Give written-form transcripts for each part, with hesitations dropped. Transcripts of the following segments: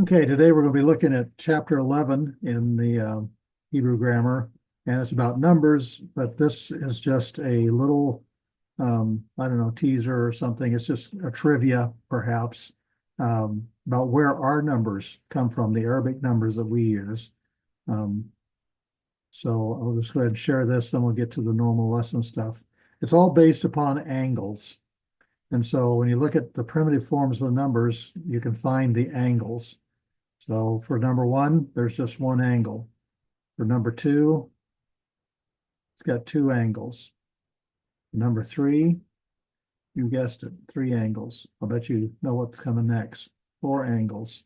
Okay, today we're going to be looking at chapter 11 in the Hebrew grammar, and it's about numbers, but this is just a little, I don't know, teaser or something. It's just a trivia, perhaps, about where our numbers come from, the Arabic numbers that we use. Um, so I'll just go ahead and share this, then we'll get to the normal lesson stuff. It's all based upon angles. And so when you look at the primitive forms of the numbers, you can find the angles. So for number one, there's just one angle. For number two, it's got two angles. Number three, you guessed it, three angles. I'll bet you know what's coming next. Four angles.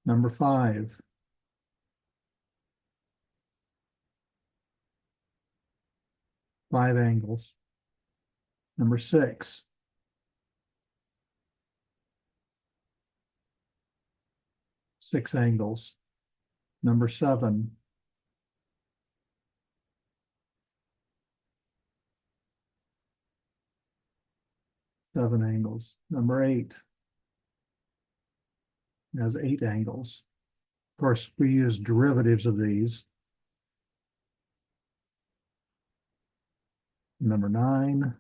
Number five, five angles. Number six, six angles. Number seven, seven angles. Number eight has eight angles. Of course, we use derivatives of these. Number nine,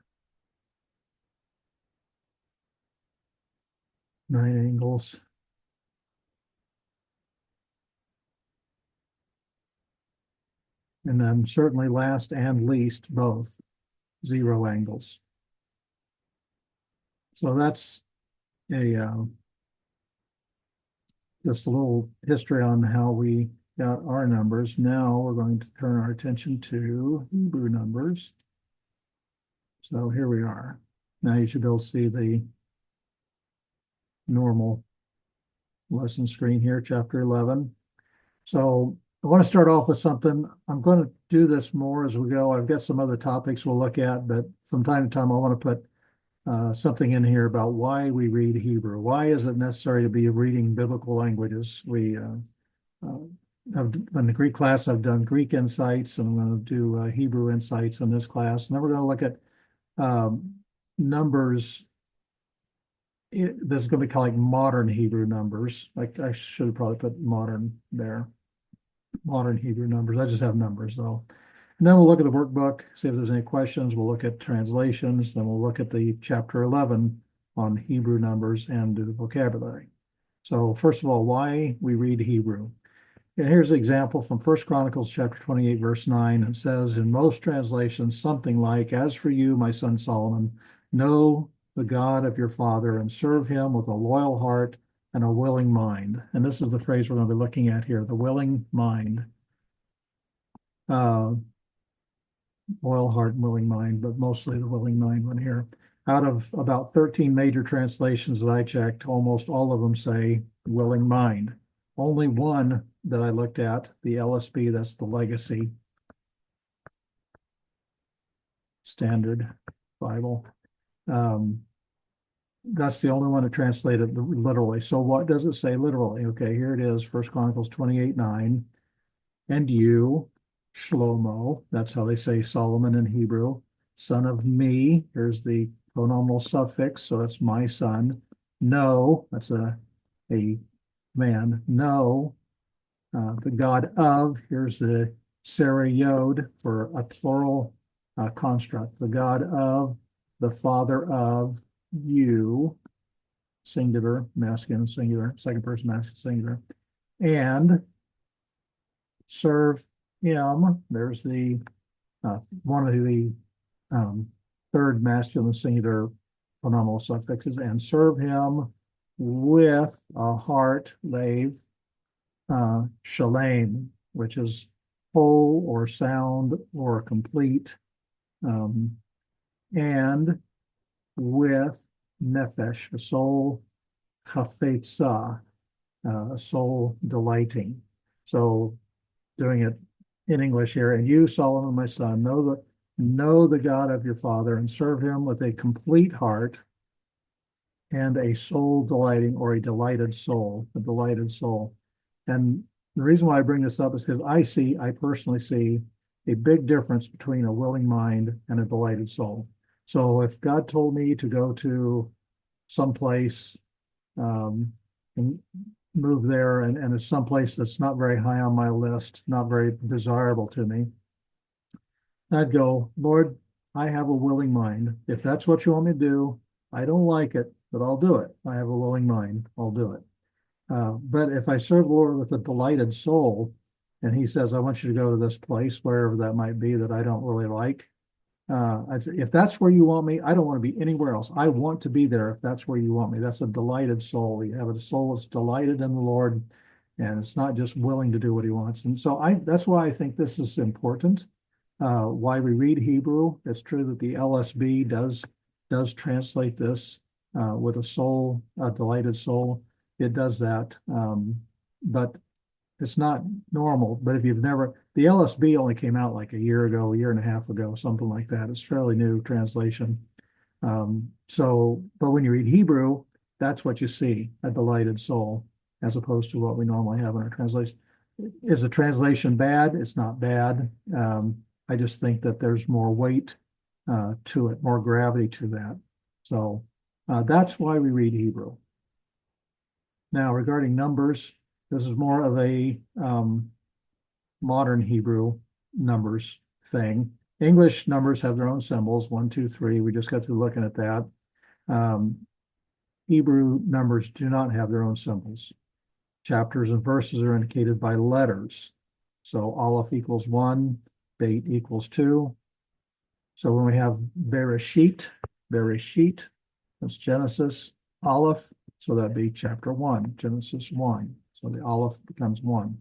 nine angles. And then certainly last and least, both zero angles. So that's a just a little history on how we got our numbers. Now we're going to turn our attention to Hebrew numbers. So here we are. Now you should be able to see the normal lesson screen here, chapter 11. So I want to start off with something. I'm going to do this more as we go. I've got some other topics we'll look at, but from time to time, I want to put something in here about why we read Hebrew. Why is it necessary to be reading biblical languages? In the Greek class, I've done Greek insights, and I'm going to do Hebrew insights in this class. And then we're going to look at numbers. This is going to be called like modern Hebrew numbers. Like I should have probably put modern there. Modern Hebrew numbers. I just have numbers though. And then we'll look at the workbook, see if there's any questions. We'll look at translations. Then we'll look at the chapter 11 on Hebrew numbers and do the vocabulary. So first of all, why we read Hebrew. And here's an example from First Chronicles chapter 28, verse 9. It says in most translations something like, "As for you, my son Solomon, know the God of your father and serve him with a loyal heart and a willing mind." And this is the phrase we're going to be looking at here, the willing mind. Uh, Loyal heart and willing mind, but mostly the willing mind one here. Out of about 13 major translations that I checked, almost all of them say willing mind. Only one that I looked at, the LSB, that's the Legacy Standard Bible. That's the only one that translated literally. So what does it say literally? Okay, here it is, First Chronicles 28:9. And you, Shlomo, that's how they say Solomon in Hebrew, son of me, here's the pronominal suffix, so that's my son. No, that's a man. No, the God of, here's the Sarah Yod for a plural construct. The God of, the Father of you, singular, masculine, singular, second person masculine, singular, and serve him. There's the one of the third masculine singular pronominal suffixes, and serve him with a heart, lave, shalem, which is whole or sound or complete, and with nefesh, a soul, chafetza, a soul delighting. So doing it in English here, and you, Solomon, my son, know the God of your father and serve him with a complete heart and a soul delighting, or a delighted soul, a delighted soul. And the reason why I bring this up is because I personally see a big difference between a willing mind and a delighted soul. So if God told me to go to someplace and move there, and it's someplace that's not very high on my list, not very desirable to me, I'd go, Lord, I have a willing mind. If that's what you want me to do, I don't like it, but I'll do it. I have a willing mind. I'll do it. But if I serve the Lord with a delighted soul, and he says, I want you to go to this place, wherever that might be, that I don't really like, I'd say, if that's where you want me, I don't want to be anywhere else. I want to be there if that's where you want me. That's a delighted soul. You have a soul that's delighted in the Lord, and it's not just willing to do what he wants. And so that's why I think this is important. Why we read Hebrew. It's true that the LSB does translate this with a soul, a delighted soul. It does that, but it's not normal. But if you've never, the LSB only came out like a year ago, a year and a half ago, something like that. It's fairly new translation. But when you read Hebrew, that's what you see, a delighted soul, as opposed to what we normally have in our translation. Is the translation bad? It's not bad. I just think that there's more weight to it, more gravity to that. So that's why we read Hebrew. Now, regarding numbers, this is more of a modern Hebrew numbers thing. English numbers have their own symbols, 1, 2, 3. We just got through looking at that. Hebrew numbers do not have their own symbols. Chapters and verses are indicated by letters. So Aleph equals 1, Beit equals 2. So when we have Bereshit, that's Genesis, Aleph, so that'd be chapter 1, Genesis 1. So the Aleph becomes 1.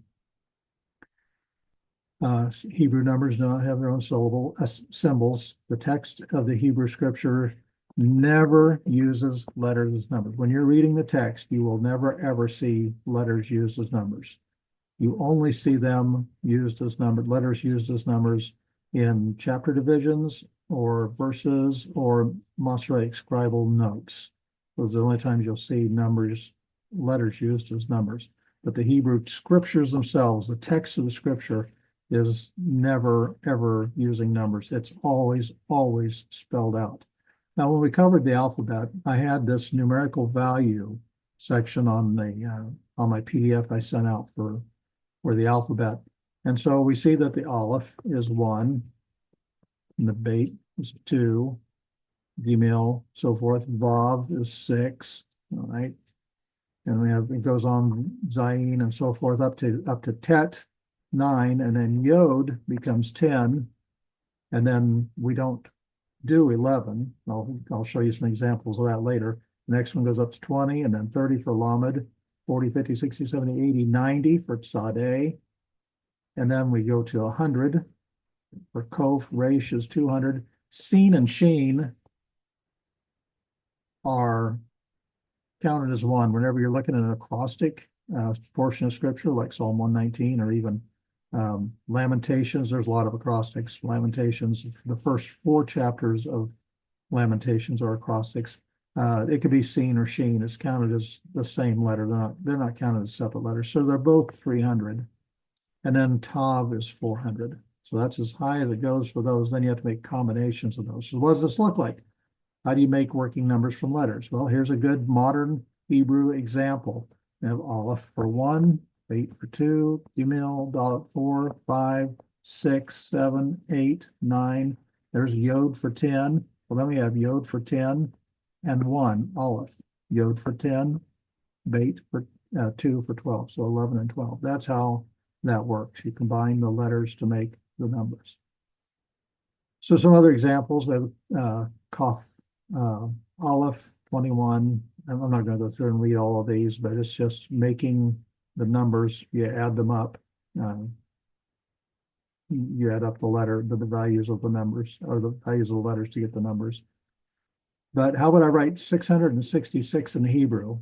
Hebrew numbers do not have their own symbols. The text of the Hebrew scripture never uses letters as numbers. When you're reading the text, you will never, ever see letters used as numbers. You only see them used as numbers, letters used as numbers in chapter divisions or verses or Masoretic scribal notes. Those are the only times you'll see letters used as numbers. But the Hebrew scriptures themselves, the text of the scripture, is never, ever using numbers. It's always, always spelled out. Now, when we covered the alphabet, I had this numerical value section on my PDF I sent out for the alphabet. And so we see that the Aleph is 1, and the Beit is 2, Gimel, so forth. Vav is 6, all right? And it goes on Zayin and so forth up to Tet, 9, and then Yod becomes 10, and then we don't do 11. I'll show you some examples of that later. The next one goes up to 20, and then 30 for Lamed, 40, 50, 60, 70, 80, 90 for Tzadeh, and then we go to 100 for Kof. Resh is 200. Sin and Shin are counted as 1 whenever you're looking at an acrostic portion of scripture like Psalm 119 or even Lamentations. There's a lot of acrostics. Lamentations, the first 4 chapters of Lamentations are acrostics. It could be Sin or Sheen. It's counted as the same letter. They're not counted as separate letters. So they're both 300. And then Tav is 400. So that's as high as it goes for those. Then you have to make combinations of those. So what does this look like? How do you make working numbers from letters? Well, here's a good modern Hebrew example. We have Aleph for 1, Beit for 2, Gimel, Dalet 4, 5, 6, 7, 8, 9. There's Yod for 10. Well, then we have Yod for 10 and 1, Aleph. Yod for 10, Beit for 2 for 12. So 11 and 12. That's how that works. You combine the letters to make the numbers. So some other examples. We have Kaf, Aleph 21. I'm not going to go through and read all of these, but it's just making the numbers. You add them up. You add up the values of the numbers, or the values of the letters to get the numbers. But how would I write 666 in Hebrew?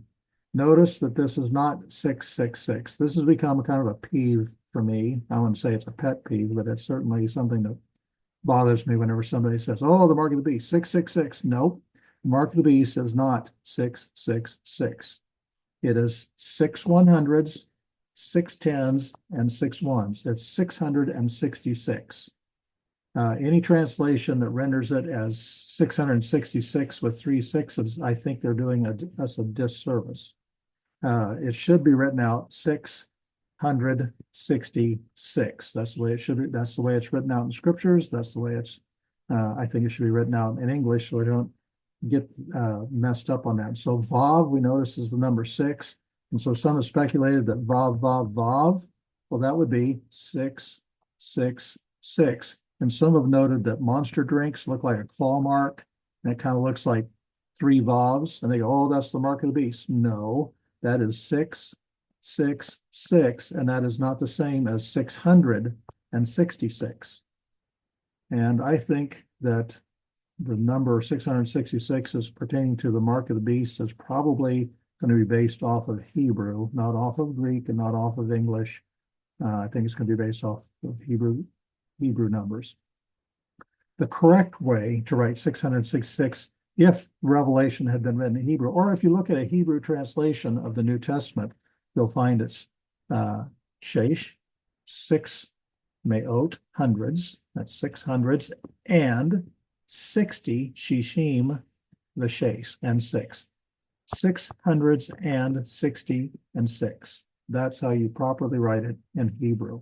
Notice that this is not 666. This has become kind of a peeve for me. I wouldn't say it's a pet peeve, but it's certainly something that bothers me whenever somebody says, oh, the mark of the beast, 666. Nope. The mark of the beast is not 666. It is 6 100s, 6 10s, and 6 1s. It's 666. Any translation that renders it as 666 with 3 6s, I think they're doing us a disservice. it should be written out 666. That's the way it should be. That's the way it's written out in scriptures. That's the way it's, I think it should be written out in English so we don't get messed up on that. So Vav, we notice, is the number 6. And so some have speculated that Vav, Vav, Vav, well, that would be 666. And some have noted that monster drinks look like a claw mark, and it kind of looks like 3 Vavs. And they go, oh, that's the mark of the beast. No, that is 666, and that is not the same as 666. And I think that the number 666 is pertaining to the mark of the beast is probably going to be based off of Hebrew, not off of Greek and not off of English. I think it's going to be based off of Hebrew numbers. The correct way to write 666, if Revelation had been written in Hebrew, or if you look at a Hebrew translation of the New Testament, you'll find it's shesh, 6 me'ot, hundreds, that's 600s, and 60 shishim, the shesh, and 6. 660 and 6. That's how you properly write it in Hebrew.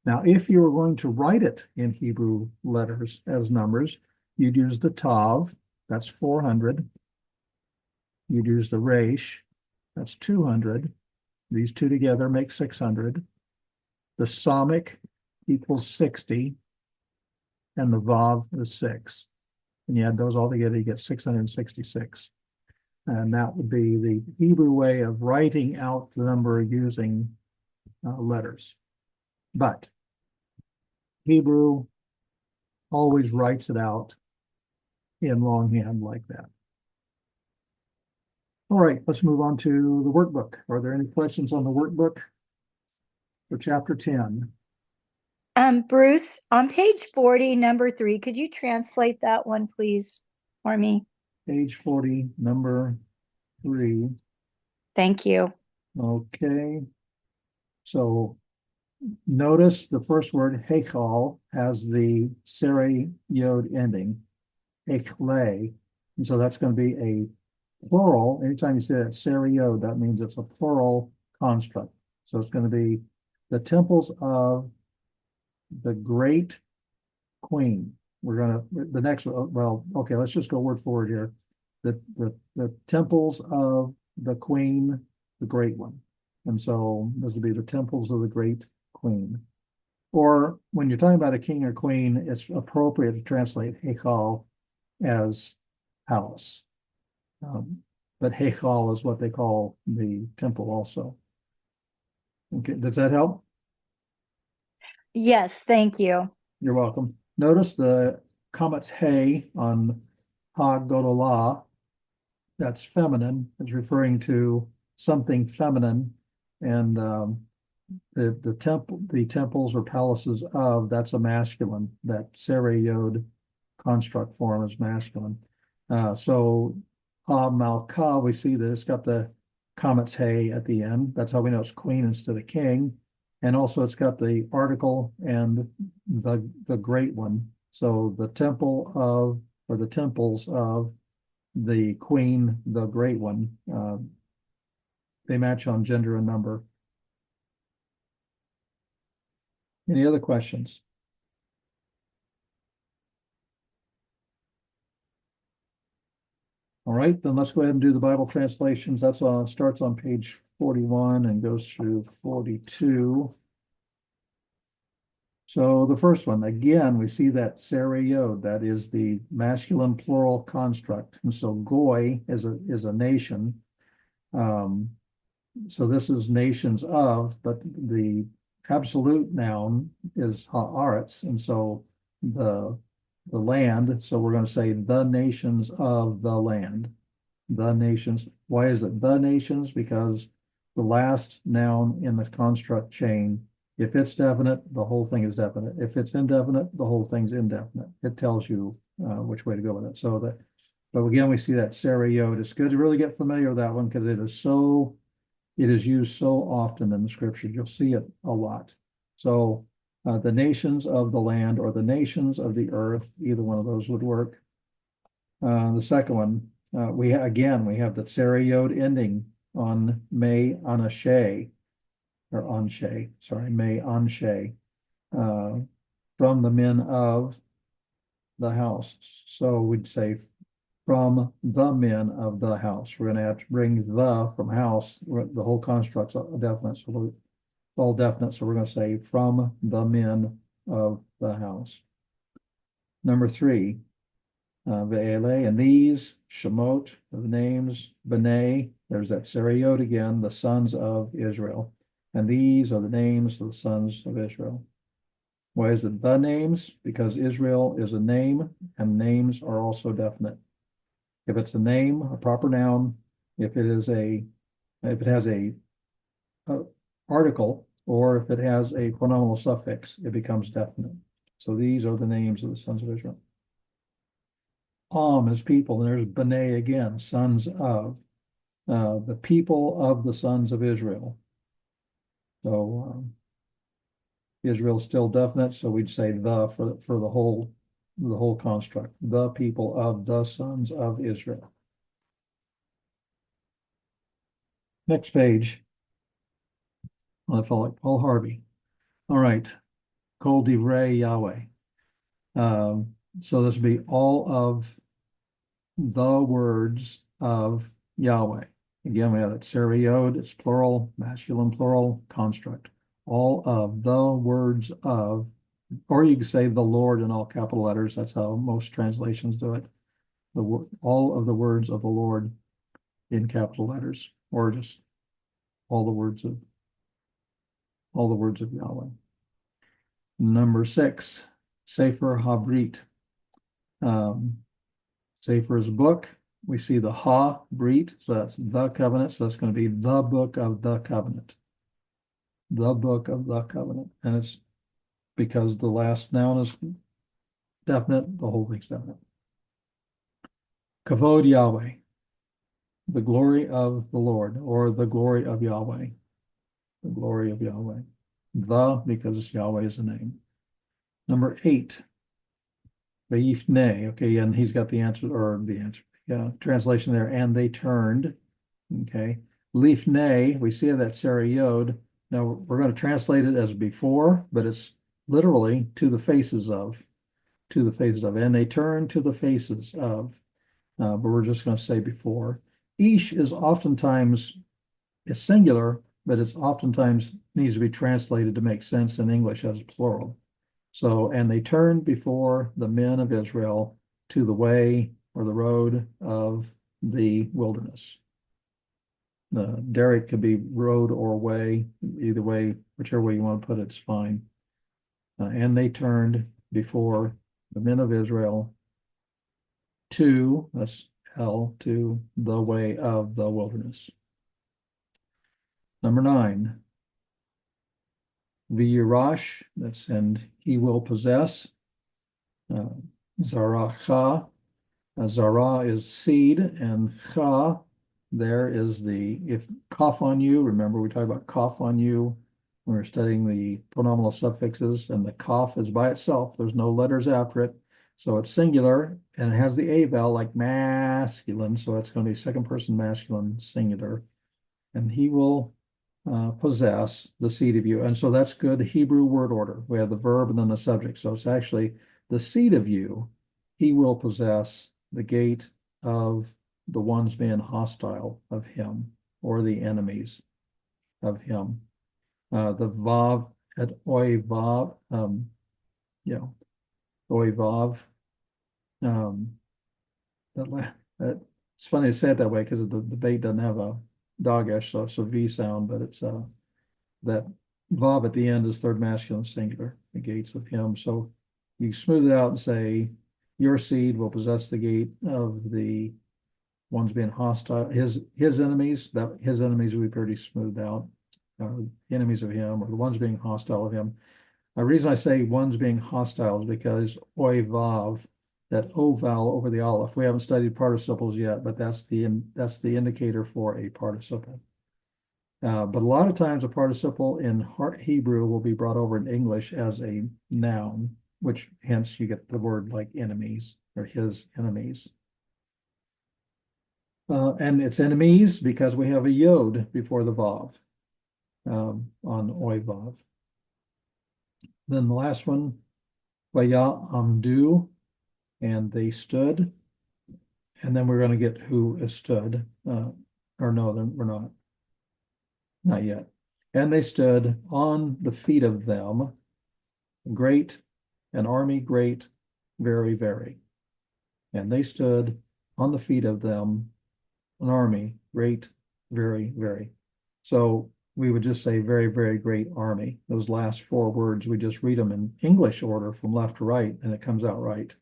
Now, if you were going to write it in Hebrew letters as numbers, you'd use the tav, that's 400. You'd use the resh, that's 200. These two together make 600. The samik equals 60, and the vav is 6. And you add those all together, you get 666. And that would be the Hebrew way of writing out the number using letters. But Hebrew always writes it out in longhand like that. All right, let's move on to the workbook. Are there any questions on the workbook for chapter 10? Bruce, on page 40, number 3, could you translate that one, please, for me? Page 40, number 3. Thank you. Okay. So notice the first word, hechal, has the seri yod ending, hechle. And so that's going to be a plural. Anytime you say that seri yod, that means it's a plural construct. So it's going to be the temples of the great queen. We're going to, the next, well, okay, let's just go word for word here. The temples of the queen, the great one. And so this would be the temples of the great queen. Or when you're talking about a king or queen, it's appropriate to translate Hechal as palace. But Hechal is what they call the temple also. Okay, does that help? Yes, thank you. You're welcome. Notice the comets hey on Ha Godolah. That's feminine. It's referring to something feminine. And the temples or palaces of, that's a masculine. That seri yod construct form is masculine. So Ha Malka, we see that it's got the comets hey at the end. That's how we know it's queen instead of king. And also it's got the article and the great one. So the temple of, or the temples of the queen, the great one, they match on gender and number. Any other questions? All right, then let's go ahead and do the Bible translations. That's starts on page 41 and goes through 42. So the first one, again, we see that seri yod, that is the masculine plural construct. And so goy is a nation. So this is nations of, but the absolute noun is haaretz. And so the land, so we're going to say the nations of the land. The nations. Why is it the nations? Because the last noun in the construct chain, if it's definite, the whole thing is definite. If it's indefinite, the whole thing's indefinite. It tells you which way to go with it. So that, but again, we see that seri yod. It's good to really get familiar with that one because it is used so often in the scripture. You'll see it a lot. So the nations of the land or the nations of the earth, either one of those would work. The second one, we have the seri yod ending on May Anashe, or Anshe, sorry, May Anshe, from the men of the house. So we'd say from the men of the house. We're going to have to bring the from house. The whole construct's a definite, so it's all definite. So we're going to say from the men of the house. Number 3, ve'ele, and these, Shemot, the names, B'nai, there's that Sariot again, the sons of Israel. And these are the names of the sons of Israel. Why is it the names? Because Israel is a name, and names are also definite. If it's a name, a proper noun, if it has a article, or if it has a pronominal suffix, it becomes definite. So these are the names of the sons of Israel. Is people, and there's B'nai again, sons of, the people of the sons of Israel. So Israel's still definite, so we'd say the for the whole construct, the people of the sons of Israel. Next page. I felt like Paul Harvey. All right, Kol Divrei Yahweh. So this would be all of the words of Yahweh. Again, we have that Sariod, it's plural, masculine plural construct. All of the words of, or you can say the Lord in all capital letters. That's how most translations do it. All of the words of the Lord in capital letters, or just all the words of Yahweh. Number 6, Sefer HaBrit. Sefer is book. We see the Ha-Brit, so that's the covenant. So that's going to be the book of the covenant. The book of the covenant. And it's because the last noun is definite, the whole thing's definite. Kavod Yahweh, the glory of the Lord, or the glory of Yahweh. The glory of Yahweh. The, because it's Yahweh is a name. Number 8, Vayifne. Okay, and he's got the answer, yeah, translation there. And they turned. Okay, Lifne, we see that Sariod. Now we're going to translate it as before, but it's literally to the faces of, and they turned to the faces of. But we're just going to say before. Ish is oftentimes, it's singular, but it's oftentimes needs to be translated to make sense in English as plural. So, and they turned before the men of Israel to the way or the road of the wilderness. Derek could be road or way, either way, whichever way you want to put it, it's fine. And they turned before the men of Israel to, that's L, to the way of the wilderness. Number 9, V'yirash, that's, and he will possess. Zaracha, Zara is seed, and Cha, there is the, if cough on you, remember we talked about cough on you when we were studying the pronominal suffixes, and the cough is by itself, there's no letters after it, so it's singular, and it has the A vowel like masculine, so it's going to be second person masculine singular, and he will possess the seed of you. And so that's good Hebrew word order. We have the verb and then the subject. So it's actually the seed of you, he will possess the gate of the ones being hostile of him, or the enemies of him. The vav at oivav, oivav. It's funny to say it that way because the debate doesn't have a dogish, so it's a V sound, but it's that vav at the end is third masculine singular, the gates of him. So you smooth it out and say, your seed will possess the gate of the ones being hostile, his enemies, that his enemies will be pretty smoothed out, enemies of him, or the ones being hostile of him. The reason I say ones being hostile is because oy vav, that O vowel over the aleph. We haven't studied participles yet, but that's the indicator for a participle. But a lot of times a participle in Hebrew will be brought over in English as a noun, which hence you get the word like enemies or his enemies. And its enemies because we have a yod before the vav on oy vav. Then the last one, vaya amdu, and they stood. And then we're going to get who is stood. Or no, then we're not. Not yet. And they stood on the feet of them, great, an army great, very, very. And they stood on the feet of them, an army great, very, very. So we would just say very, very great army. Those last four words, we just read them in English order from left to right, and it comes out right.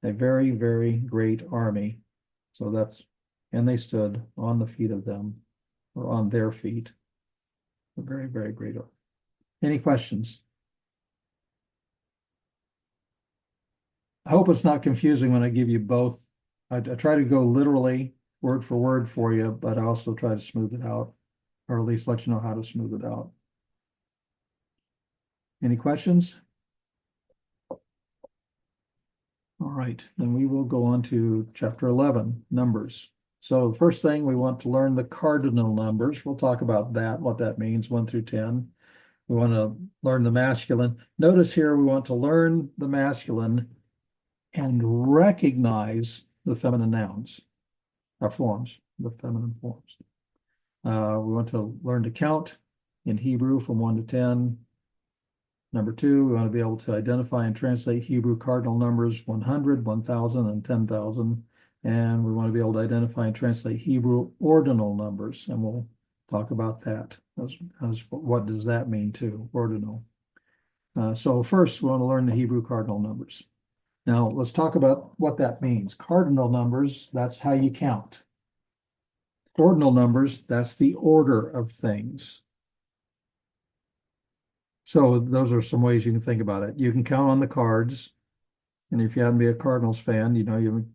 A very, very great army. So that's, and they stood on the feet of them, or on their feet. A very, very great army. Any questions? I hope it's not confusing when I give you both. I try to go literally word for word for you, but I also try to smooth it out, or at least let you know how to smooth it out. Any questions? All right, then we will go on to chapter 11, numbers. So the first thing, we want to learn the cardinal numbers. We'll talk about that, what that means, 1 through 10. We want to learn the masculine. Notice here, we want to learn the masculine and recognize the feminine nouns, or forms, the feminine forms. We want to learn to count in Hebrew from 1 to 10. Number 2, we want to be able to identify and translate Hebrew cardinal numbers 100, 1,000, and 10,000. And we want to be able to identify and translate Hebrew ordinal numbers. And we'll talk about that. As what does that mean too, ordinal. So first, we want to learn the Hebrew cardinal numbers. Now, let's talk about what that means. Cardinal numbers, that's how you count. Ordinal numbers, that's the order of things. So those are some ways you can think about it. You can count on the cards. And if you happen to be a Cardinals fan, you know,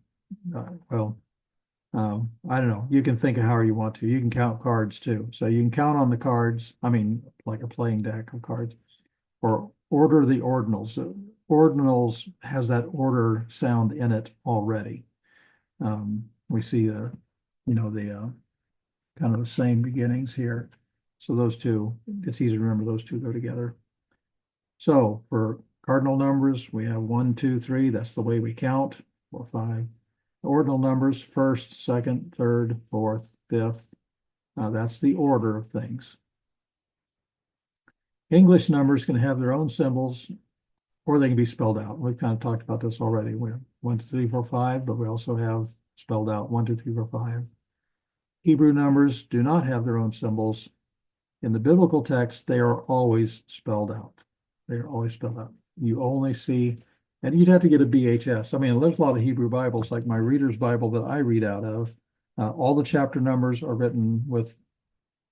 I don't know. You can think of however you want to. You can count cards too. So you can count on the cards. I mean, like a playing deck of cards, or order the ordinals. Ordinals has that order sound in it already. We see the kind of the same beginnings here. So those two, it's easy to remember those two go together. So for cardinal numbers, we have 1, 2, 3. That's the way we count. 4, 5. Ordinal numbers, first, second, third, fourth, fifth. That's the order of things. English numbers can have their own symbols, or they can be spelled out. We've kind of talked about this already. We have 1, 2, 3, 4, 5, but we also have spelled out 1, 2, 3, 4, 5. Hebrew numbers do not have their own symbols. In the biblical text, they are always spelled out. They are always spelled out. You only see, and you'd have to get a BHS. I mean, there's a lot of Hebrew Bibles, like my Reader's Bible that I read out of. All the chapter numbers are written with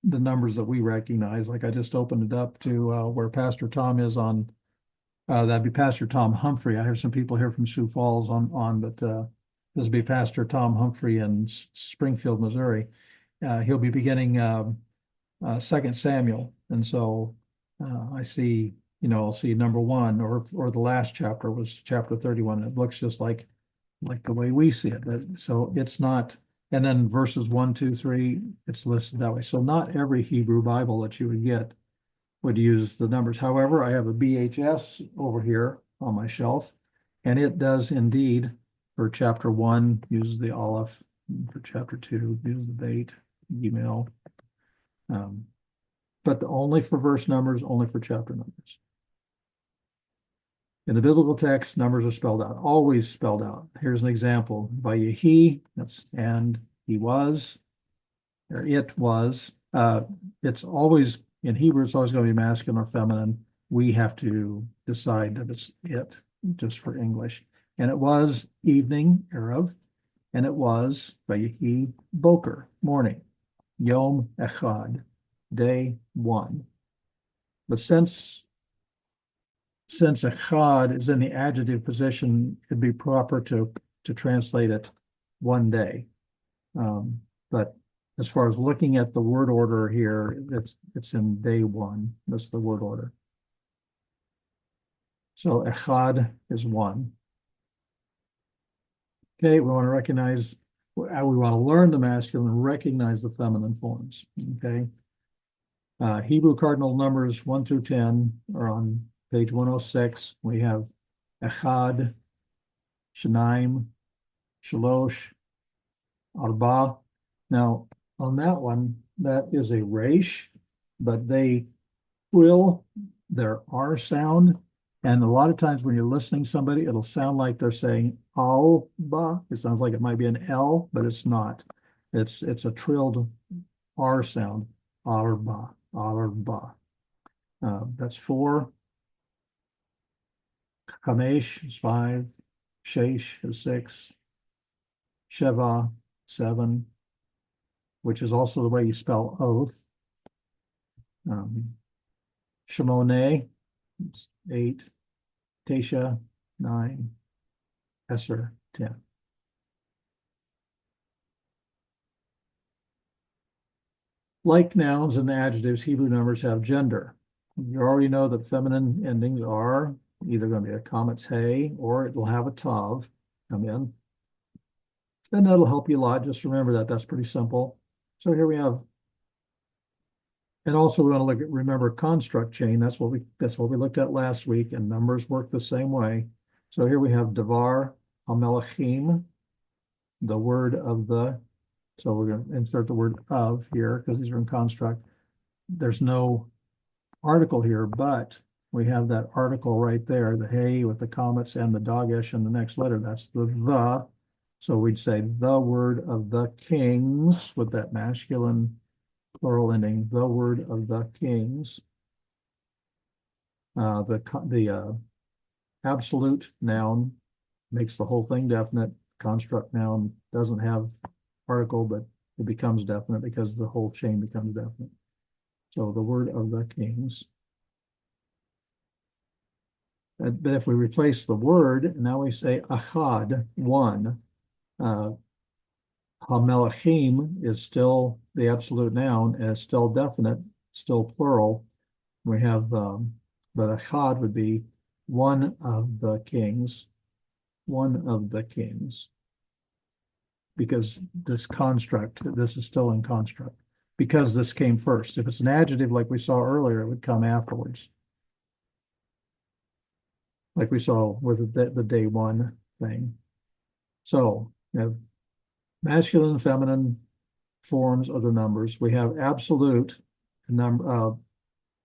the numbers that we recognize. Like I just opened it up to where Pastor Tom is on, that'd be Pastor Tom Humphrey. I have some people here from Sioux Falls but this would be Pastor Tom Humphrey in Springfield, Missouri. He'll be beginning 2 Samuel. And so I see, I'll see number 1 or the last chapter was chapter 31. It looks just like the way we see it. So it's not, and then verses 1, 2, 3, it's listed that way. So not every Hebrew Bible that you would get would use the numbers. However, I have a BHS over here on my shelf, and it does indeed, for chapter 1, uses the Aleph, for chapter 2, uses the Beit, email. But only for verse numbers, only for chapter numbers. In the biblical text, numbers are spelled out, always spelled out. Here's an example. Vayehi, that's and he was, or it was. It's always, in Hebrew, it's always going to be masculine or feminine. We have to decide that it's it, just for English. And it was evening, Erev, and it was Vayehi Boker, morning. Yom Echad, day 1. But since echad is in the adjective position, it'd be proper to translate it 1 day. But as far as looking at the word order here, it's in day 1. That's the word order. So echad is 1. Okay, we want to recognize we want to learn the masculine and recognize the feminine forms, okay? Hebrew cardinal numbers 1 through 10 are on page 106. We have Echad, Shanaim, Shalosh, Arba. Now, on that one, that is a resh, but they will, their R sound. And a lot of times when you're listening to somebody, it'll sound like they're saying Alba. It sounds like it might be an L, but it's not. It's a trilled R sound. Arba, Arba. That's 4. Kamesh is 5. Shesh is 6. Sheva, 7, which is also the way you spell oath. Shimone, 8. Tesha, 9. Esser, 10. Like nouns and adjectives, Hebrew numbers have gender. You already know that feminine endings are either going to be a comet's hey or it will have a tav come in. And that'll help you a lot. Just remember that. That's pretty simple. So here we have, and also we want to look at, remember, construct chain. That's what we looked at last week, and numbers work the same way. So here we have davar hamelachim, the word of the. So we're going to insert the word of here because these are in construct. There's no article here, but we have that article right there, the hey with the comets and the dagesh in the next letter. That's the. So we'd say the word of the kings with that masculine plural ending, the word of the kings. The absolute noun makes the whole thing definite. Construct noun doesn't have article, but it becomes definite because the whole chain becomes definite. So the word of the kings. But if we replace the word, now we say achad, one. Hamelachim is still the absolute noun and it's still definite, still plural. We have, but achad would be one of the kings, one of the kings. Because this construct, this is still in construct, because this came first. If it's an adjective like we saw earlier, it would come afterwards. Like we saw with the day one thing. So we have masculine and feminine forms of the numbers. We have absolute number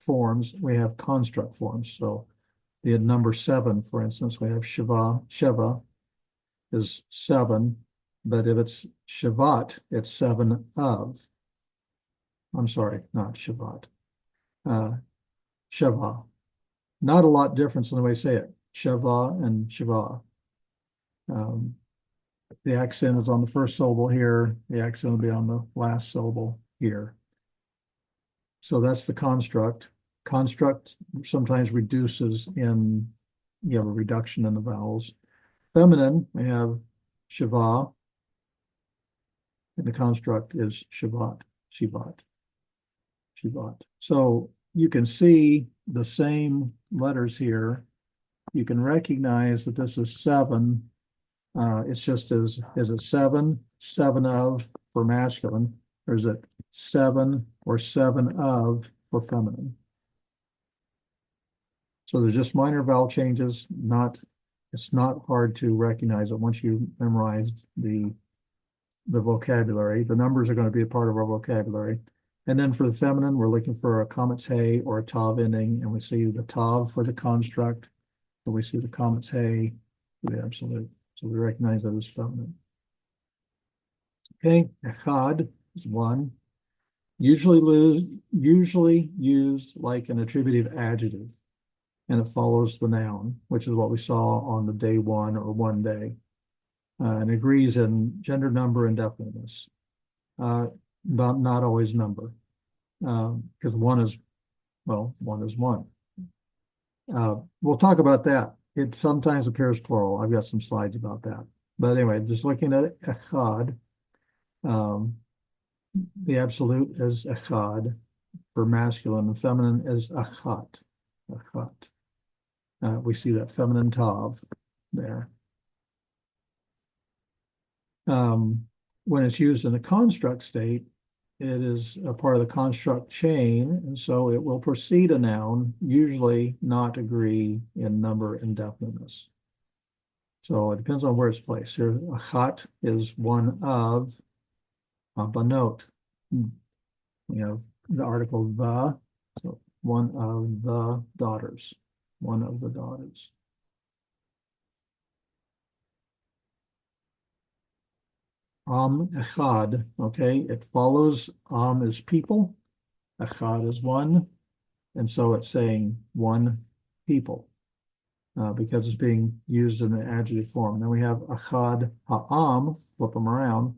forms. We have construct forms. So the number 7, for instance, we have Sheva is 7, but if it's Shavat, it's 7 of. I'm sorry, not Shavat. Sheva. Not a lot difference in the way you say it. Sheva and Sheva. The accent is on the first syllable here. The accent will be on the last syllable here. So that's the construct. Construct sometimes reduces in, you have a reduction in the vowels. Feminine, we have Shiva, and the construct is Shivat, Shivat, Shivat. So you can see the same letters here. You can recognize that this is 7. It's just is it 7 of for masculine, or is it 7 or 7 of for feminine? So there's just minor vowel changes. It's not hard to recognize it once you memorized the vocabulary. The numbers are going to be a part of our vocabulary. And then for the feminine, we're looking for a comet's hey or a tav ending, and we see the tav for the construct, and we see the comet's hey for the absolute. So we recognize that as feminine. Okay, echad is 1. Usually used like an attributive adjective, and it follows the noun, which is what we saw on the day 1 or one day, and agrees in gender, number, and definiteness. Not always number, because 1 is 1. We'll talk about that. It sometimes appears plural. I've got some slides about that. But anyway, just looking at echad, the absolute is echad for masculine, and feminine is achat. Achat. We see that feminine tav there. when it's used in a construct state, it is a part of the construct chain, and so it will precede a noun, usually not agree in number and definiteness. So it depends on where it's placed. Here, achat is one of, banot. The article the, so one of the daughters, one of the daughters. Echad, okay, it follows is people, echad is one, and so it's saying one people because it's being used in the adjective form. Then we have echad ha'am, flip them around.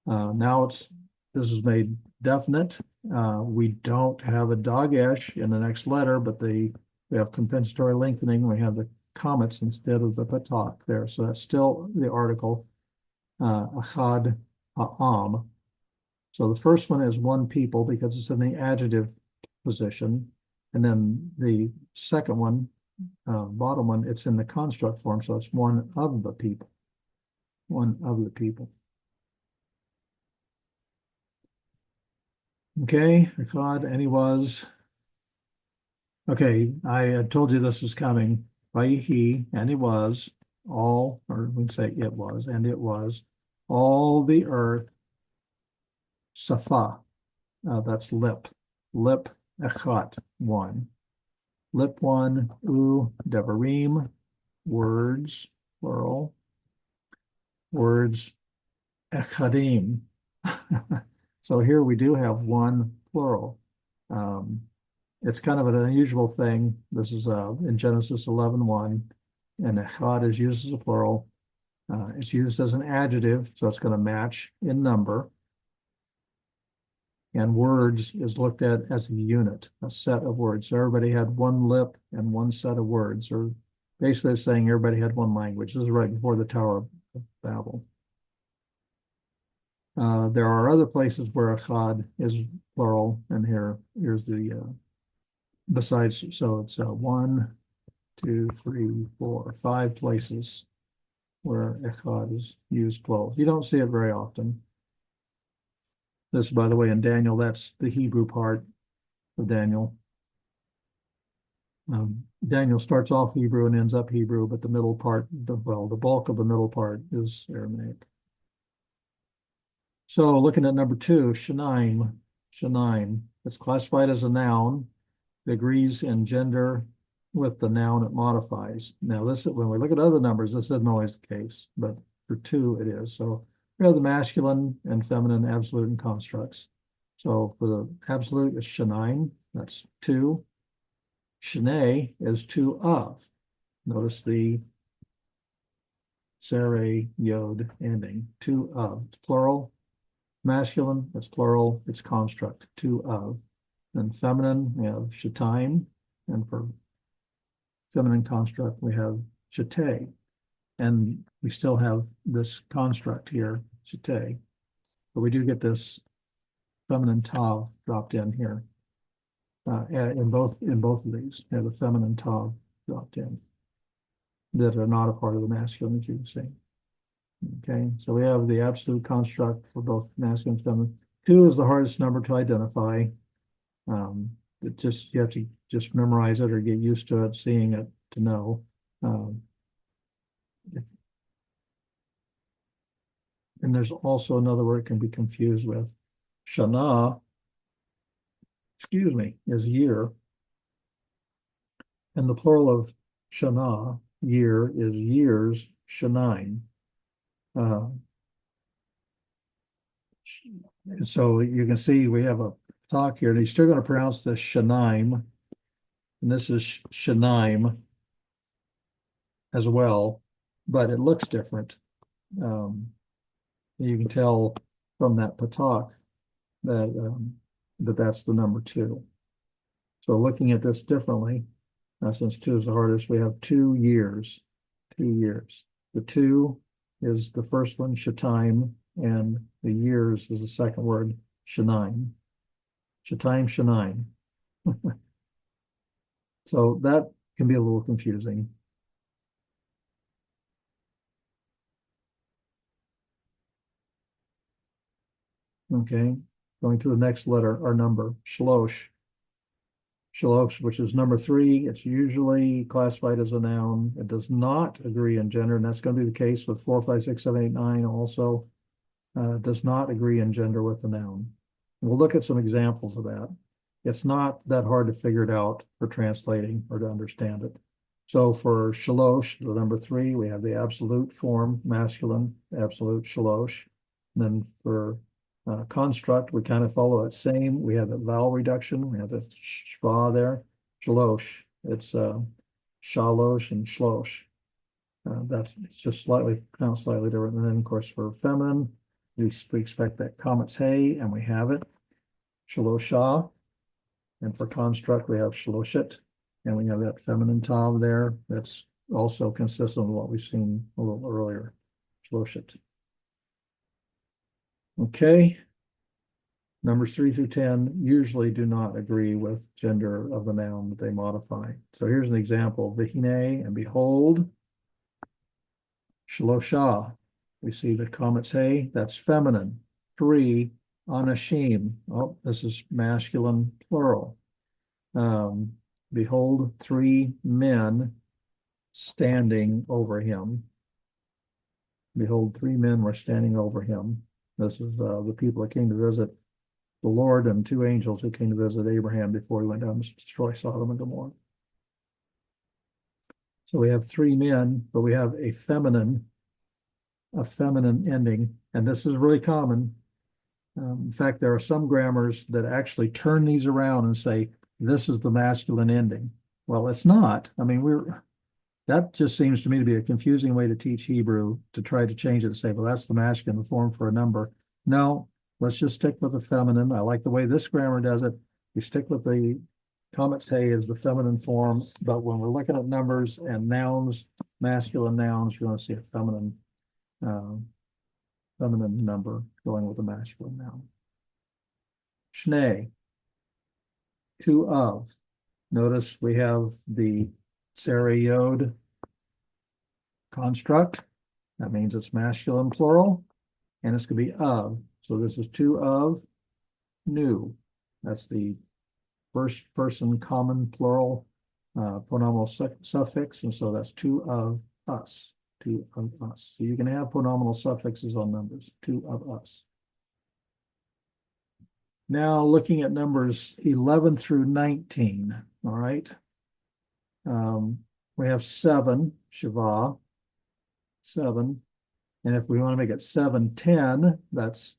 Now this is made definite. We don't have a dagesh in the next letter, but we have compensatory lengthening. We have the comets instead of the patak there, so that's still the article. Achad ha'am. So the first one is one people because it's in the adjective position. And then the second one, bottom one, it's in the construct form. So it's one of the people. One of the people. Okay, Achad, and he was. Okay, I had told you this was coming. Vayhi, and he was. All, or we can say it was, and it was. All the earth, safa, that's lip. Lip, echat, one. Lip one, devarim, words, plural. Words, echadim. So here we do have one plural. It's kind of an unusual thing. This is in Genesis 11:1, and echad is used as a plural. It's used as an adjective, so it's going to match in number. And words is looked at as a unit, a set of words. So everybody had one lip and one set of words, or basically saying everybody had one language. This is right before the Tower of Babel. There are other places where echad is plural, and here's the besides. So it's 1, 2, 3, 4, 5 places where echad is used plural. You don't see it very often. This, by the way, in Daniel, that's the Hebrew part of Daniel. Daniel starts off Hebrew and ends up Hebrew, but the middle part, the bulk of the middle part is Aramaic. So looking at number 2, Shanaim. It's classified as a noun. It agrees in gender with the noun it modifies. Now, when we look at other numbers, this isn't always the case, but for 2 it is. So we have the masculine and feminine absolute and constructs. So for the absolute, it's shanaim, that's 2. Shnei is 2 of. Notice the sere yod ending, 2 of. It's plural. Masculine, it's plural, it's construct, 2 of. And feminine, we have shataim, and for feminine construct, we have shatei. And we still have this construct here, shatei. But we do get this feminine tav dropped in here. In both of these, we have the feminine tav dropped in that are not a part of the masculine, as you can see. Okay, so we have the absolute construct for both masculine and feminine. 2 is the hardest number to identify. You have to just memorize it or get used to it, seeing it to know. And there's also another word it can be confused with. Shana, is year. And the plural of shana, year, is years, shanaim. So you can see we have a talk here, and he's still going to pronounce this shanaim, and this is shanaim as well, but it looks different. You can tell from that patak that that's the number 2. So looking at this differently, since 2 is the hardest, we have 2 years. 2 years. The 2 is the first one, shataim, and the years is the second word, shanaim. Shataim, shanaim. So that can be a little confusing. Okay, going to the next letter or number, shlosh. Shalosh, which is number 3, it's usually classified as a noun. It does not agree in gender, and that's going to be the case with 4, 5, 6, 7, 8, 9 also. Does not agree in gender with the noun. We'll look at some examples of that. It's not that hard to figure it out for translating or to understand it. So for shalosh, the number 3, we have the absolute form, masculine, absolute shalosh. And then for construct, we kind of follow that same. We have the vowel reduction. We have the shva there, shalosh. It's shalosh and shlosh. That's it's just slightly pronounced slightly different. And then, of course, for feminine, we expect that comets hey, and we have it, shalosha. And for construct, we have shaloshit, and we have that feminine tav there. That's also consistent with what we've seen a little earlier, shaloshit. Okay. Numbers 3 through 10 usually do not agree with gender of the noun that they modify. So here's an example, vihine and behold, shalosha. We see the comets hey, that's feminine. 3, anashim. Oh, this is masculine plural. Behold, 3 men standing over him. Behold, 3 men were standing over him. This is the people that came to visit the Lord and 2 angels who came to visit Abraham before he went down to destroy Sodom and Gomorrah. So we have 3 men, but we have a feminine ending, and this is really common. In fact, there are some grammars that actually turn these around and say, this is the masculine ending. Well, it's not. I mean, that just seems to me to be a confusing way to teach Hebrew, to try to change it and say, well, that's the masculine form for a number. No, let's just stick with the feminine. I like the way this grammar does it. We stick with the comets hey as the feminine form, but when we're looking at numbers and nouns, masculine nouns, you're going to see a feminine number going with a masculine noun. Shnei, 2 of. Notice we have the Sarah construct. That means it's masculine plural, and it's going to be of. So this is 2 of new. That's the first person common plural pronominal suffix, and so that's 2 of us. 2 of us. So you can have pronominal suffixes on numbers, 2 of us. Now looking at numbers 11 through 19, all right. We have 7, Shiva, 7. And if we want to make it 710, that's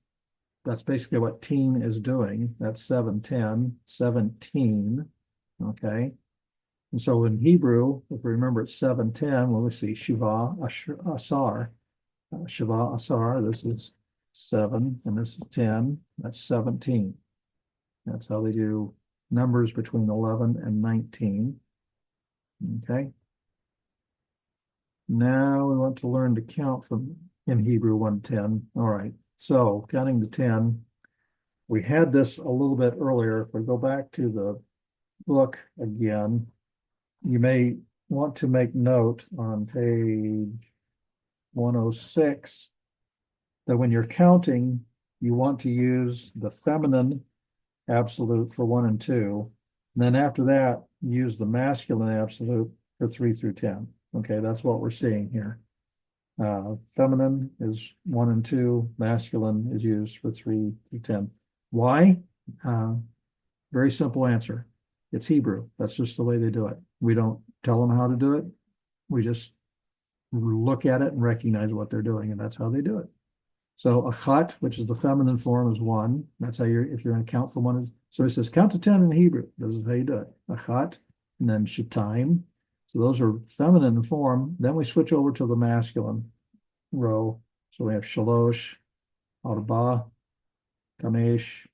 basically what teen is doing. That's 710, 17, okay. And so in Hebrew, if we remember it's 710, well, we see Shiva, Asar. Shiva, Asar, this is 7, and this is 10, that's 17. That's how they do numbers between 11 and 19. Okay. Now we want to learn to count from in Hebrew 1 to 10. All right. So counting to 10, we had this a little bit earlier. If we go back to the book again, you may want to make note on page 106 that when you're counting, you want to use the feminine absolute for 1 and 2. And then after that, use the masculine absolute for 3 through 10. Okay, that's what we're seeing here. Feminine is 1 and 2. Masculine is used for 3 through 10. Why? Very simple answer. It's Hebrew. That's just the way they do it. We don't tell them how to do it. We just look at it and recognize what they're doing, and that's how they do it. So achat, which is the feminine form, is 1. That's how if you're going to count from 1. So it says count to 10 in Hebrew. This is how you do it. Achat, and then shatayim. So those are feminine form. Then we switch over to the masculine row. So we have shalosh, arba, kamesh,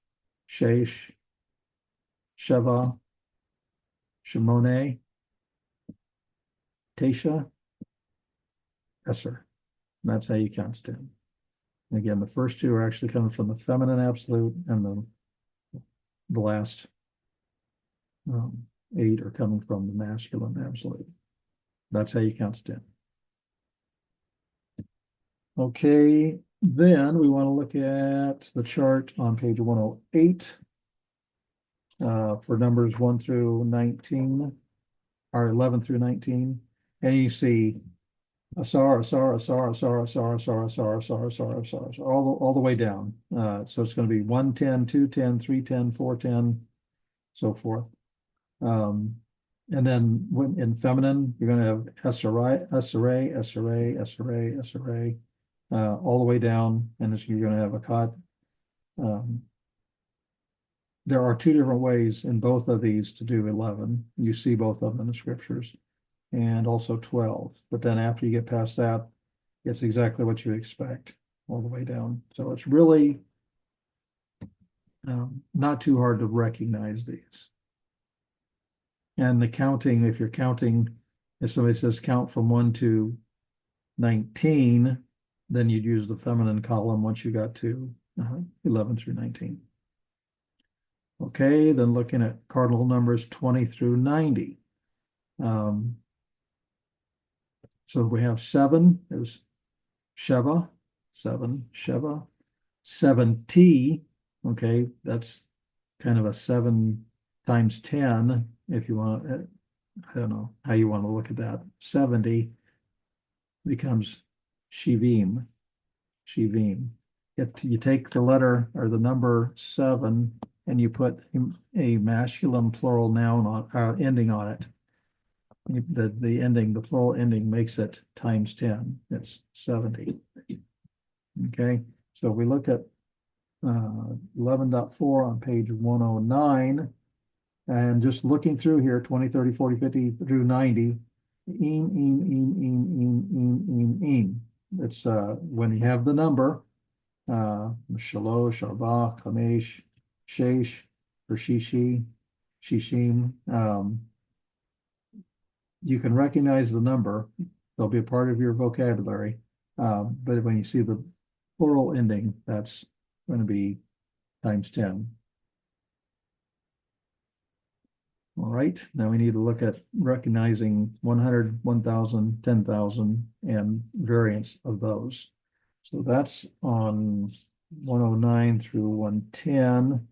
shesh, sheva, shemone, tesha, eser. That's how you count to 10. And again, the first 2 are actually coming from the feminine absolute, and the last 8 are coming from the masculine absolute. That's how you count to 10. Okay, Then we want to look at the chart on page 108 for numbers 1 through 19, or 11 through 19. And you see Asar, Asar, Asar, Asar, Asar, Asar, Asar, Asar, Asar, Asar, Asar, all the way down. So it's going to be 110, 210, 310, 410, so forth. And then when in feminine, you're going to have Esarei, Esarei, Esarei, Esarei, Esarei, all the way down, and you're going to have a Akkad. There are two different ways in both of these to do 11. You see both of them in the scriptures, and also 12. But then after you get past that, it's exactly what you expect all the way down. So it's really not too hard to recognize these. And the counting, if you're counting, if somebody says count from 1 to 19, then you'd use the feminine column once you got to 11 through 19. Okay, then looking at cardinal numbers 20 through 90. So we have 7 is Sheva, 7, Sheva, 70. Okay, that's kind of a 7 times 10, if you want, I don't know how you want to look at that. 70 becomes Shivim, Shivim. If you take the letter or the number 7 and you put a masculine plural noun on, ending on it, the ending, the plural ending makes it times 10. It's 70. Okay, so we look at 11.4 on page 109, and just looking through here, 20, 30, 40, 50 through 90, it's when you have the number, Shalosh, Arba, Kamesh, Shesh, or Shishi, Shishim, you can recognize the number. They'll be a part of your vocabulary. But when you see the plural ending, that's going to be times 10. All right, now we need to look at recognizing 100, 1,000, 10,000, and variants of those. So that's on 109 through 110.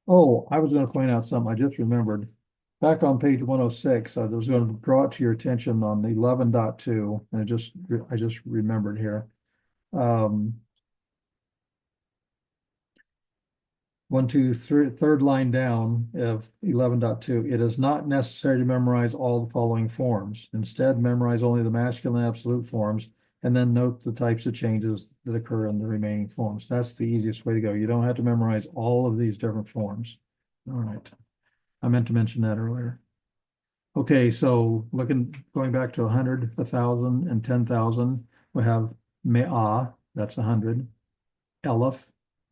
Oh, I was going to point out something I just remembered. Back on page 106, I was going to draw it to your attention on the 11.2, and I just remembered here. 1, 2, 3, third line down of 11.2. It is not necessary to memorize all the following forms. Instead, memorize only the masculine absolute forms, and then note the types of changes that occur in the remaining forms. That's the easiest way to go. You don't have to memorize all of these different forms. All right. I meant to mention that earlier. Okay, so going back to 100, 1,000, and 10,000, we have me'ah, that's 100. Elef,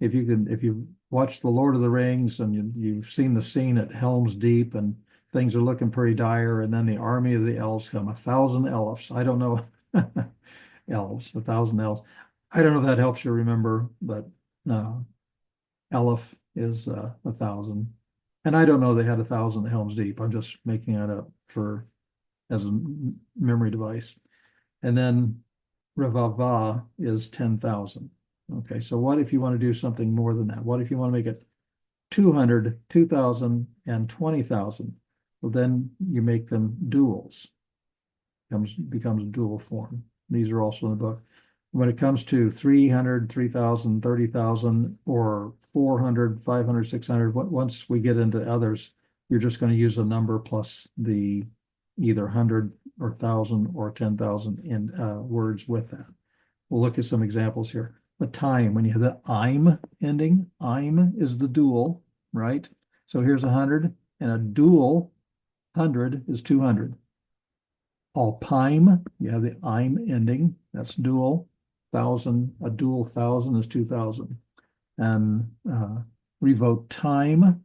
if you watch The Lord of the Rings and you've seen the scene at Helm's Deep and things are looking pretty dire, and then the army of the elves come, 1,000 elves. I don't know, elves, 1,000 elves. I don't know if that helps you remember, but Elef is 1,000. And I don't know they had 1,000 at Helm's Deep. I'm just making that up as a memory device. And then Revava is 10,000. Okay, so what if you want to do something more than that? What if you want to make it 200, 2,000, and 20,000? Well, then you make them duals. Becomes dual form. These are also in the book. When it comes to 300, 3,000, 30,000, or 400, 500, 600, once we get into others, you're just going to use a number plus the either 100 or 1,000 or 10,000 in words with that. We'll look at some examples here. The time, when you have the I'm ending, I'm is the dual, right? So here's 100, and a dual 100 is 200. Alpine, you have the I'm ending, that's dual. 1,000, a dual 1,000 is 2,000. And revoke time,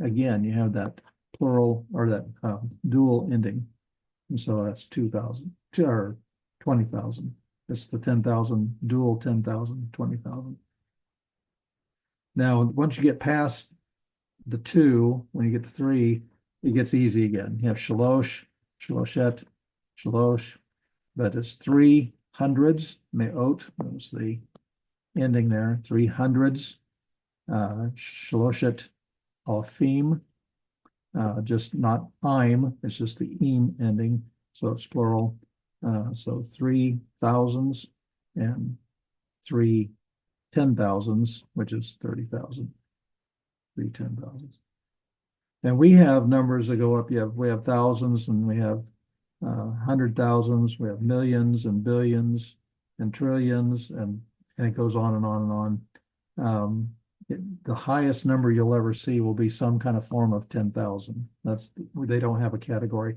again, you have that plural or that dual ending. And so that's 2,000 or 20,000. It's the 10,000, dual 10,000, 20,000. Now, once you get past the 2, when you get to 3, it gets easy again. You have shalosh, shaloshet, shalosh, but it's 300s, me'ot, that's the ending there, 300s, shaloshet alfim, just not I'm, it's just the im ending, so it's plural. So 3,000s and 3 10,000s, which is 30,000, 3 10,000s. And we have numbers that go up. We have thousands, and we have 100,000s. We have millions and billions and trillions, and it goes on and on and on. The highest number you'll ever see will be some kind of form of 10,000. They don't have a category.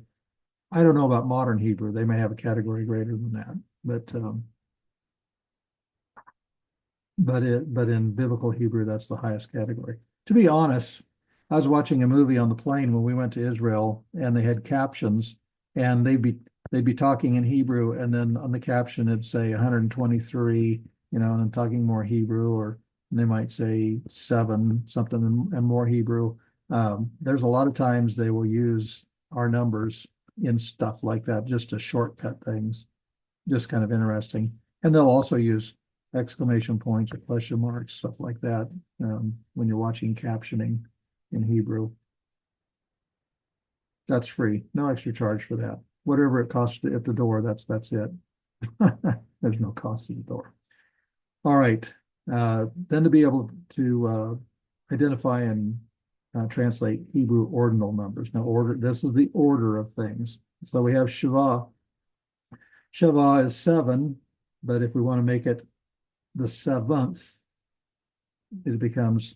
I don't know about modern Hebrew. They may have a category greater than that, but in biblical Hebrew, that's the highest category. To be honest, I was watching a movie on the plane when we went to Israel, and they had captions, and they'd be talking in Hebrew, and then on the caption it'd say 123, and then talking more Hebrew, or they might say 7 something and more Hebrew. There's a lot of times they will use our numbers in stuff like that just to shortcut things. Just kind of interesting. And they'll also use exclamation points or question marks, stuff like that, when you're watching captioning in Hebrew. That's free. No extra charge for that. Whatever it costs at the door, that's it. There's no cost at the door. All right. Then to be able to identify and translate Hebrew ordinal numbers. Now, this is the order of things. So we have Shiva. Shiva is 7, but if we want to make it the 7th, it becomes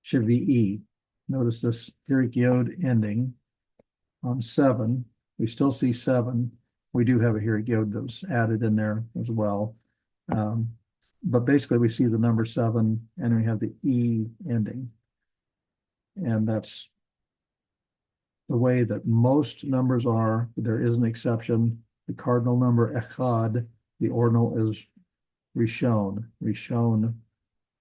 Shivi'i. Notice this Hirik Yod ending on 7. We still see 7. We do have a Hirik Yod that's added in there as well. But basically, we see the number 7, and we have the E ending. And that's the way that most numbers are. There is an exception. The cardinal number Echad, the ordinal is Rishon. Rishon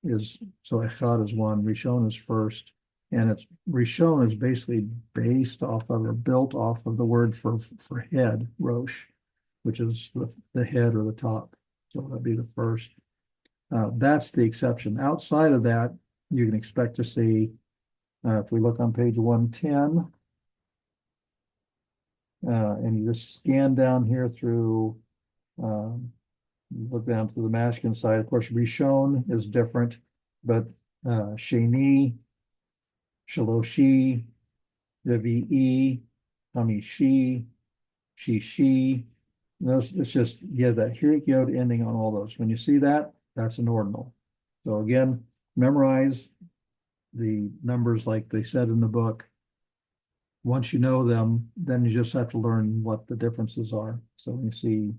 is, so Echad is 1, Rishon is first, and Rishon is basically based off of or built off of the word for head, Rosh, which is the head or the top. So that'd be the first. That's the exception. Outside of that, you can expect to see, if we look on page 110, and you just scan down here through, look down to the masculine side. Of course, Rishon is different, but Sheni, Shaloshi, Revi'i, Hamishi, Shishi. It's just, that Hirik Yod ending on all those. When you see that, that's an ordinal. So again, memorize the numbers like they said in the book. Once you know them, then you just have to learn what the differences are. So when you see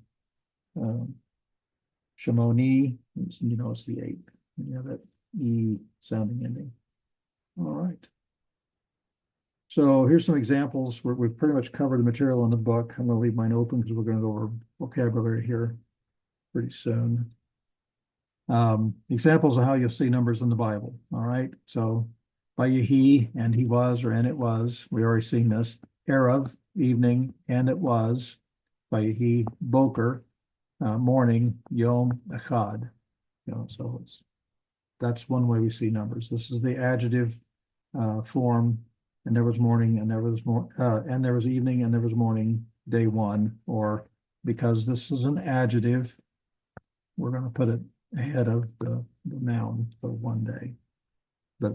Shimoni, it's the 8. You have that E sounding ending. All right. So here's some examples where we've pretty much covered the material in the book. I'm going to leave mine open because we're going to go over vocabulary here pretty soon. Examples of how you'll see numbers in the Bible. All right. So by Yehi, and he was, or and it was. We already seen this. Erev, evening, and it was. By Yehi, Boker, morning, Yom Echad. So that's one way we see numbers. This is the adjective form, and there was morning, and there was and there was evening, and there was morning, day 1. Or because this is an adjective, we're going to put it ahead of the noun for one day. But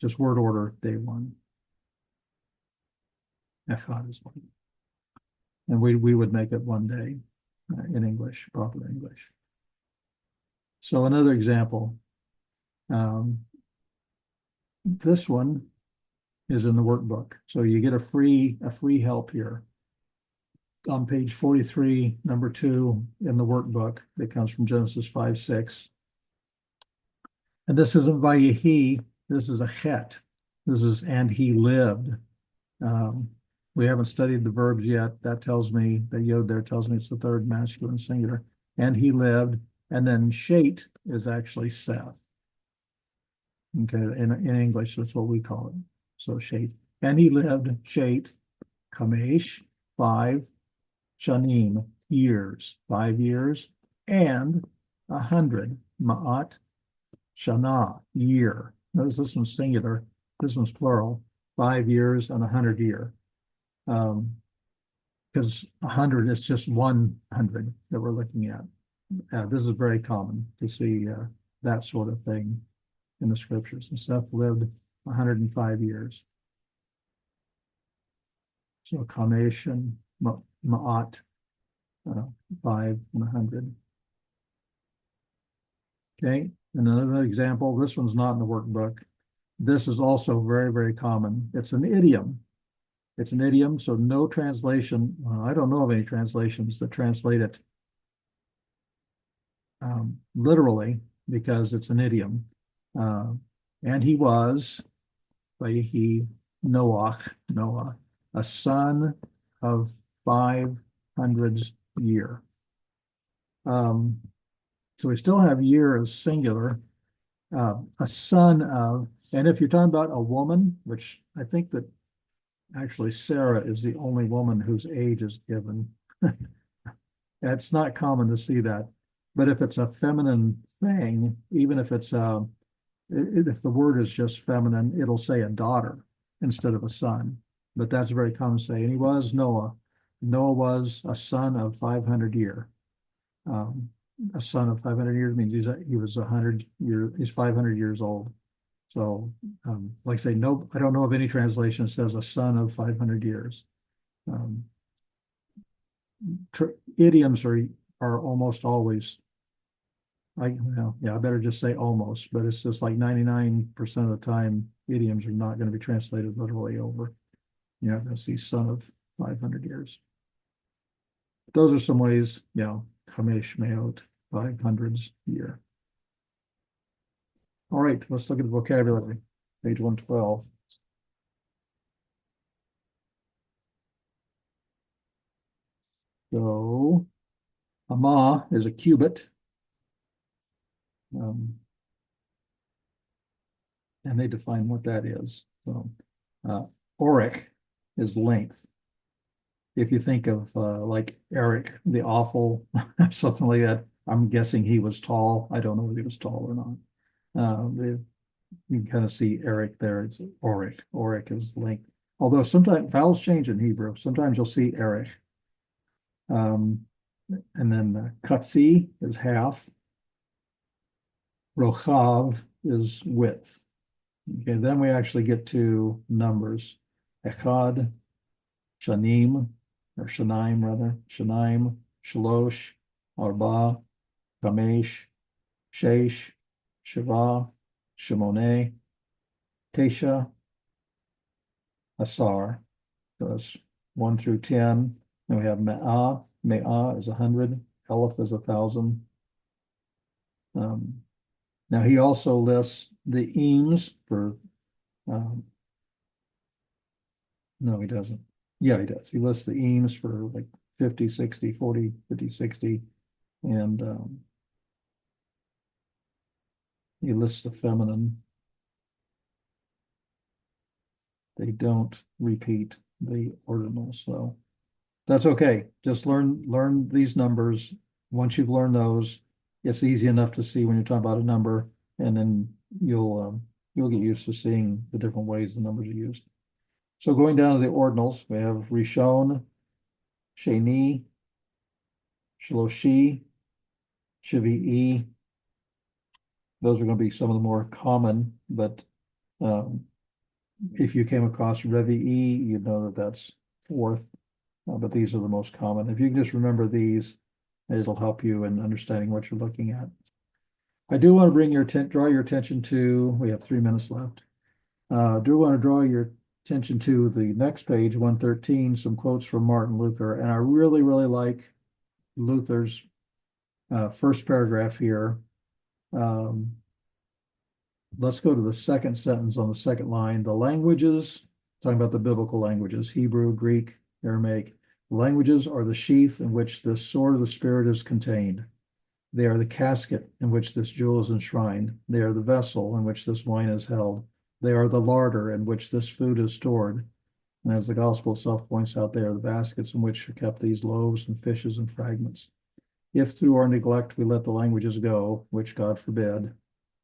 just word order, day 1. Echad is 1. And we would make it one day in English, proper English. So another example. This one is in the workbook. So you get a free help here. On page 43, number 2 in the workbook that comes from Genesis 5:6. And this isn't Vayehi, this is a chet. This is and he lived. We haven't studied the verbs yet. That tells me, the yod there tells me it's the third masculine singular. And he lived. And then Shet is actually Seth. Okay, in English, that's what we call it. So Shet. And he lived, Shet, Kamesh, 5, shanim, years, 5 years, and 100, ma'at, shana, year. Notice this one's singular, this one's plural, 5 years and 100 year. Because 100 is just 100 that we're looking at. This is very common to see that sort of thing in the scriptures. And Seth lived 105 years. So Kamesh and Ma'at, 5 and 100. Okay, and another example, this one's not in the workbook. This is also very, very common. It's an idiom. It's an idiom, so no translation. I don't know of any translations that translate it literally because it's an idiom. And he was, Noah, a son of 500 year. So we still have year as singular, a son of, and if you're talking about a woman, which I think that actually Sarah is the only woman whose age is given. It's not common to see that. But if it's a feminine thing, even if it's if the word is just feminine, it'll say a daughter instead of a son. But that's very common to say. And he was Noah. Noah was a son of 500 year. A son of 500 years means he was 100 years. He's 500 years old. So, like I say, no, I don't know of any translation that says a son of 500 years. Idioms are almost always, I better just say almost, but it's just like 99% of the time, idioms are not going to be translated literally over. You're not going to see son of 500 years. Those are some ways, Kamesh Meot, 500s year. All right, let's look at the vocabulary, page 112. So, Ama is a cubit. And they define what that is. So, Oric is length. If you think of like Eric, the awful, something like that, I'm guessing he was tall. I don't know if he was tall or not. You can kind of see Eric there. It's Oric. Oric is length. Although sometimes vowels change in Hebrew. Sometimes you'll see Eric. And then Katsi is half. Rochav is width. Okay, then we actually get to numbers. Echad, Shanim, or Shanaim rather, Shanaim, Shalosh, Arba, Kamesh, Sheish, Shiva, Shimone, Tesha, Asar. So that's 1 through 10. Then we have Me'ah. Me'ah is 100. Aleph is 1,000. Now he also lists the eames for, no, he doesn't. Yeah, he does. He lists the eames for like 50, 60, 40, 50, 60. And he lists the feminine. They don't repeat the ordinal, so that's okay. Just learn these numbers. Once you've learned those, it's easy enough to see when you're talking about a number, and then you'll get used to seeing the different ways the numbers are used. So going down to the ordinals, we have Rishon, Sheni, Shloshi, Shvi'i. Those are going to be some of the more common, but if you came across Revi'i, you'd know that that's fourth, but these are the most common. If you can just remember these, it'll help you in understanding what you're looking at. I do want to draw your attention to, we have 3 minutes left. Do want to draw your attention to the next page, 113, some quotes from Martin Luther. And I really, really like Luther's first paragraph here. Let's go to the second sentence on the second line. The languages, talking about the biblical languages, Hebrew, Greek, Aramaic, languages are the sheath in which the sword of the Spirit is contained. They are the casket in which this jewel is enshrined. They are the vessel in which this wine is held. They are the larder in which this food is stored. And as the gospel itself points out, they are the baskets in which are kept these loaves and fishes and fragments. If through our neglect we let the languages go, which God forbid,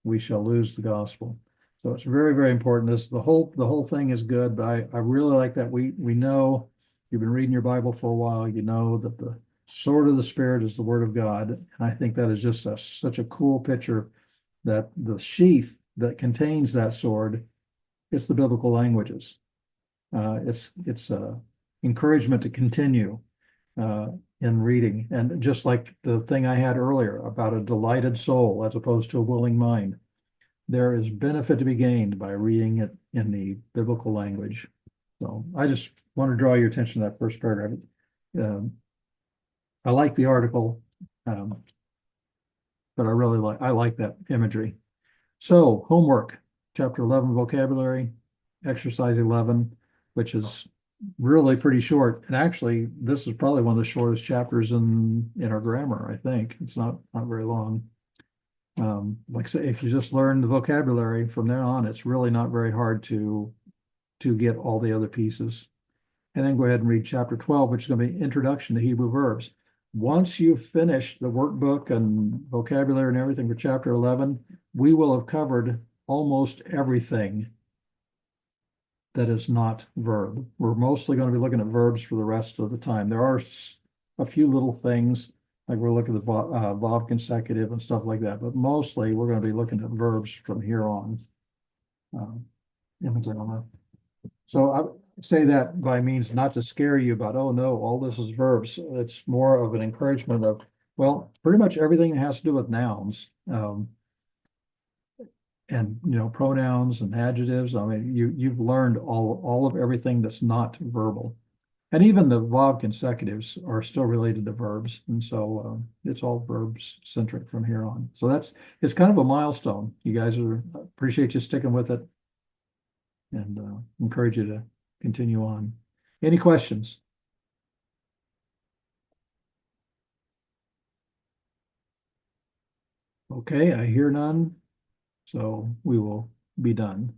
we shall lose the gospel. So it's very, very important. The whole thing is good, but I really like that we know, you've been reading your Bible for a while, you know that the sword of the Spirit is the word of God. And I think that is just such a cool picture, that the sheath that contains that sword is the biblical languages. It's encouragement to continue in reading. And just like the thing I had earlier about a delighted soul as opposed to a willing mind, there is benefit to be gained by reading it in the biblical language. So I just want to draw your attention to that first paragraph. I like the article, but I like that imagery. So homework, chapter 11, vocabulary, exercise 11, which is really pretty short. And actually, this is probably one of the shortest chapters in our grammar, I think. It's not very long. Like I say, if you just learn the vocabulary from there on, it's really not very hard to get all the other pieces. And then go ahead and read chapter 12, which is going to be introduction to Hebrew verbs. Once you've finished the workbook and vocabulary and everything for chapter 11, we will have covered almost everything that is not verb. We're mostly going to be looking at verbs for the rest of the time. There are a few little things, like we're looking at the Vav consecutive and stuff like that, but mostly we're going to be looking at verbs from here on in the grammar. So I say that by means not to scare you about, oh no, all this is verbs. It's more of an encouragement of, well, pretty much everything that has to do with nouns. And pronouns and adjectives. I mean, you've learned all of everything that's not verbal, and even the Vav consecutives are still related to verbs, and so it's all verbs centric from here on. So it's kind of a milestone. You guys appreciate you sticking with it, and encourage you to continue on. Any questions? Okay, I hear none. So we will be done.